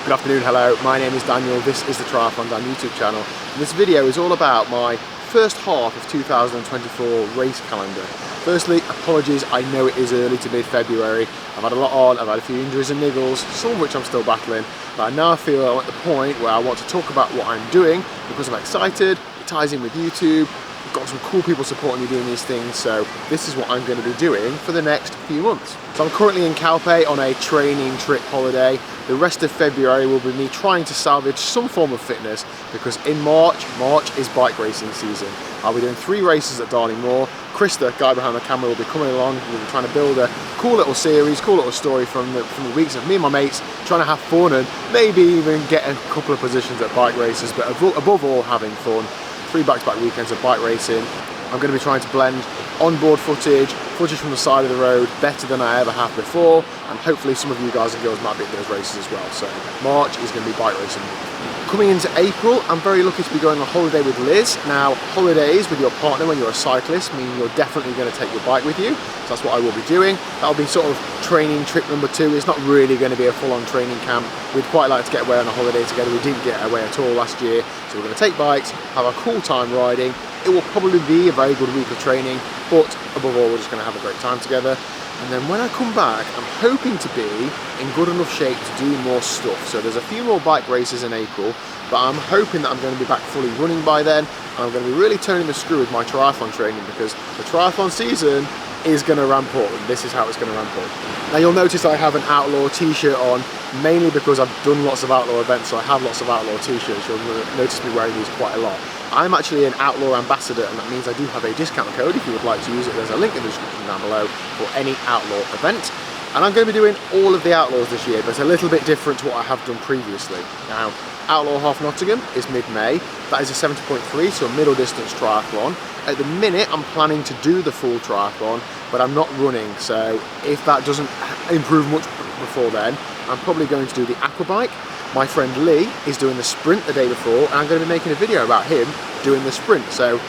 Good afternoon, hello, my name is Daniel, this is the TriathlonDan YouTube channel. And this video is all about my first half of 2024 race calendar. Firstly, apologies, I know it is early to mid-February. I've had a lot on, I've had a few injuries and niggles, some of which I'm still battling, but I now feel I'm at the point where I want to talk about what I'm doing because I'm excited, it ties in with YouTube, I've got some cool people supporting me doing these things, so this is what I'm going to be doing for the next few months. So I'm currently in Calpe on a training trip holiday. The rest of February will be me trying to salvage some form of fitness because in March is bike racing season. I'll be doing 3 races at Darling Moor. Chris, the guy behind the camera, will be coming along. We'll be trying to build a cool little series, cool little story from the weeks of me and my mates trying to have fun and maybe even get a couple of positions at bike races, but above all having fun. 3 back-to-back weekends of bike racing. I'm going to be trying to blend onboard footage from the side of the road better than I ever have before, and hopefully some of you guys and girls might be at those races as well. So March is going to be bike racing. Coming into April, I'm very lucky to be going on holiday with Liz. Now, holidays with your partner when you're a cyclist mean you're definitely going to take your bike with you. So that's what I will be doing. That'll be sort of training trip number 2. It's not really going to be a full-on training camp. We'd quite like to get away on a holiday together. We didn't get away at all last year. So we're going to take bikes, have a cool time riding. It will probably be a very good week of training, but above all, we're just going to have a great time together. And then when I come back, I'm hoping to be in good enough shape to do more stuff. So there's a few more bike races in April, but I'm hoping that I'm going to be back fully running by then. And I'm going to be really turning the screw with my triathlon training because the triathlon season is going to ramp up, and this is how it's going to ramp up. Now you'll notice I have an Outlaw t-shirt on, mainly because I've done lots of Outlaw events, so I have lots of Outlaw t-shirts. You'll notice me wearing these quite a lot. I'm actually an Outlaw ambassador, and that means I do have a discount code if you would like to use it. There's a link in the description down below for any Outlaw event. And I'm going to be doing all of the Outlaws this year, but it's a little bit different to what I have done previously. Now, Outlaw Half Nottingham is mid-May. That is a 70.3, so a middle distance triathlon. At the minute, I'm planning to do the full triathlon, but I'm not running. So if that doesn't improve much before then, I'm probably going to do the aquabike. My friend Lee is doing the sprint the day before, and I'm going to be making a video about him doing the sprint. So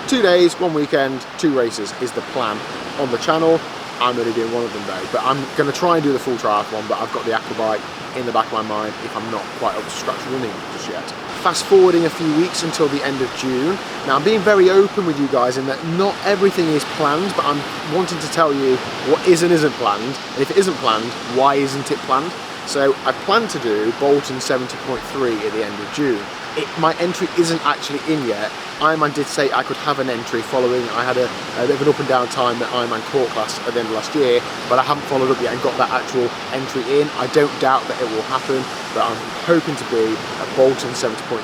2 days, 1 weekend, 2 races is the plan on the channel. I'm only doing one of them though, but I'm going to try and do the full triathlon, but I've got the aquabike in the back of my mind if I'm not quite up to scratch running just yet. Fast forwarding a few weeks until the end of June. Now I'm being very open with you guys in that not everything is planned, but I'm wanting to tell you what is and isn't planned, and if it isn't planned, why isn't it planned? So I plan to do Bolton 70.3 at the end of June. My entry isn't actually in yet. Ironman did say I could have an entry following, I had a bit of an up and down time at Ironman court class at the end of last year, but I haven't followed up yet and got that actual entry in. I don't doubt that it will happen, but I'm hoping to be at Bolton 70.3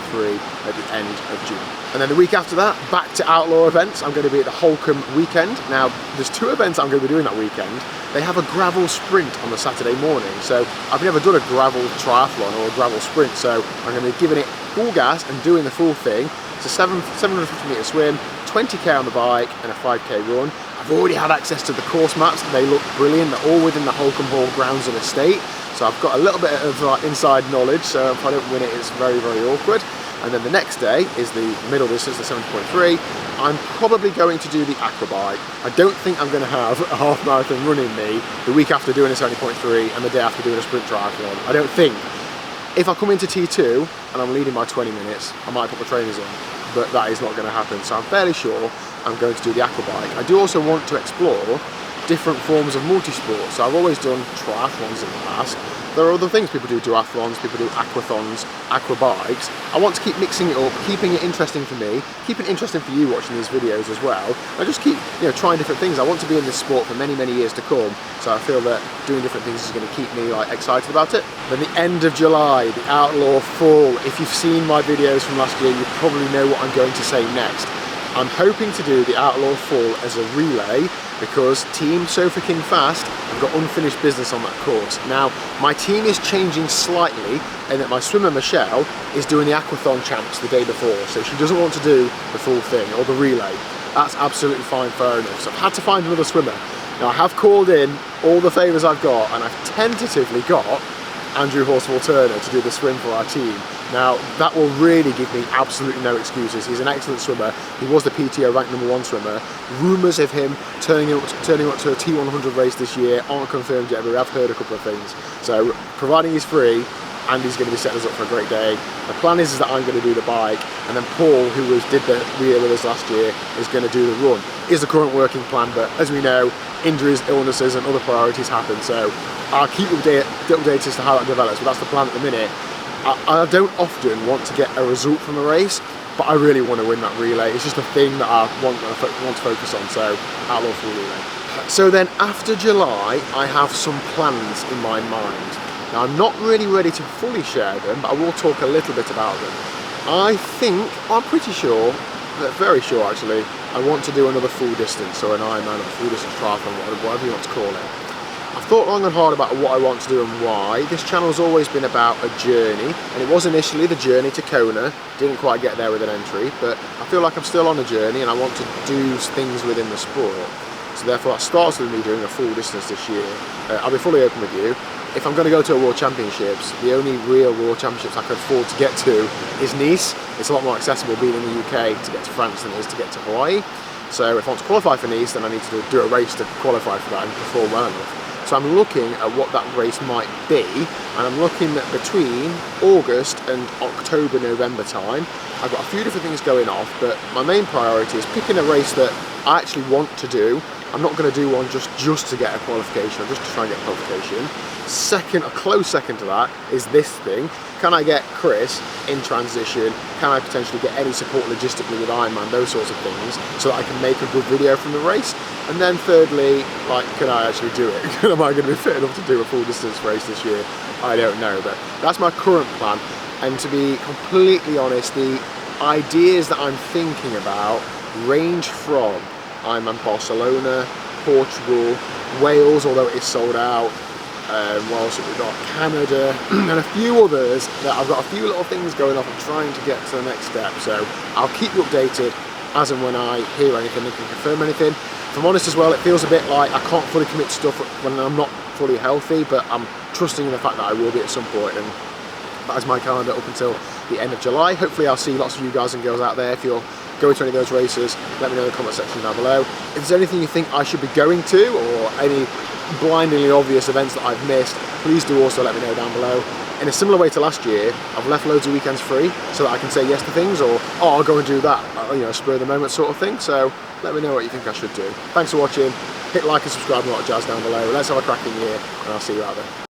at the end of June. And then the week after that, back to Outlaw events. I'm going to be at the Holcombe weekend. Now, there's 2 events I'm going to be doing that weekend. They have a gravel sprint on the Saturday morning. So I've never done a gravel triathlon or a gravel sprint, so I'm going to be giving it full gas and doing the full thing. It's a 750 metre swim, 20k on the bike and a 5k run. I've already had access to the course maps. They look brilliant. They're all within the Holcombe Hall grounds and estate. So I've got a little bit of inside knowledge, so if I don't win it, it's very, very awkward. And then the next day is the middle distance, the 70.3. I'm probably going to do the aquabike. I don't think I'm going to have a half marathon running me the week after doing a 70.3 and the day after doing a sprint triathlon. I don't think. If I come into T2 and I'm leading by 20 minutes, I might put my trainers on, but that is not going to happen. So I'm fairly sure I'm going to do the aquabike. I do also want to explore different forms of multisport. So I've always done triathlons in the past. There are other things. People do duathlons, people do aquathons, aquabikes. I want to keep mixing it up, keeping it interesting for me, keeping it interesting for you watching these videos as well. I just keep trying different things. I want to be in this sport for many, many years to come. So I feel that doing different things is going to keep me excited about it. Then the end of July, the Outlaw Full. If you've seen my videos from last year, you probably know what I'm going to say next. I'm hoping to do the Outlaw Full as a relay because Team Sofa King Fast have got unfinished business on that course. Now, my team is changing slightly in that my swimmer Michelle is doing the Aquathon Champs the day before, so she doesn't want to do the full thing or the relay. That's absolutely fine, fair enough. So I've had to find another swimmer. Now, I have called in all the favours I've got, and I've tentatively got Andrew Horsfall Turner to do the swim for our team. Now, that will really give me absolutely no excuses. He's an excellent swimmer. He was the PTO ranked #1 swimmer. Rumours of him turning up to a T100 race this year aren't confirmed yet, but I've heard a couple of things. So, providing he's free, Andy's going to be setting us up for a great day. The plan is that I'm going to do the bike, and then Paul, who did the relay with us last year, is going to do the run. Is the current working plan, but as we know, injuries, illnesses and other priorities happen, so I'll keep you updated as to how that develops, but that's the plan at the minute. I don't often want to get a result from a race, but I really want to win that relay. It's just a thing that I want to focus on, so I'll love for relay. So then after July, I have some plans in my mind. Now I'm not really ready to fully share them, but I will talk a little bit about them. I'm pretty sure, very sure actually, I want to do another full distance, or an Ironman, or a full distance triathlon, whatever you want to call it. I've thought long and hard about what I want to do and why. This channel has always been about a journey, and it was initially the journey to Kona. Didn't quite get there with an entry, but I feel like I'm still on a journey and I want to do things within the sport. So therefore that starts with me doing a full distance this year. I'll be fully open with you. If I'm going to go to a World Championships, the only real World Championships I can afford to get to is Nice. It's a lot more accessible being in the UK to get to France than it is to get to Hawaii. So if I want to qualify for Nice, then I need to do a race to qualify for that and perform well enough. So I'm looking at what that race might be, and I'm looking at between August and October, November time. I've got a few different things going off, but my main priority is picking a race that I actually want to do. I'm not going to do one just to get a qualification, or just to try and get a qualification. Second, a close second to that, is this thing. Can I get Chris in transition? Can I potentially get any support logistically with Ironman, those sorts of things, so that I can make a good video from the race? And then thirdly, like, can I actually do it? Am I going to be fit enough to do a full distance race this year? I don't know, but that's my current plan. And to be completely honest, the ideas that I'm thinking about range from Ironman Barcelona, Portugal, Wales, although it is sold out, what else have we got? Canada, and a few others that I've got a few little things going off and trying to get to the next step. So I'll keep you updated as and when I hear anything and can confirm anything. If I'm honest as well, it feels a bit like I can't fully commit to stuff when I'm not fully healthy, but I'm trusting in the fact that I will be at some point, and that is my calendar up until the end of July. Hopefully I'll see lots of you guys and girls out there. If you're going to any of those races, let me know in the comment section down below. If there's anything you think I should be going to, or any blindingly obvious events that I've missed, please do also let me know down below. In a similar way to last year, I've left loads of weekends free so that I can say yes to things, or oh, I'll go and do that, you know, spur of the moment sort of thing. So let me know what you think I should do. Thanks for watching. Hit like and subscribe and a lot of jazz down below. Let's have a cracking year, and I'll see you out there.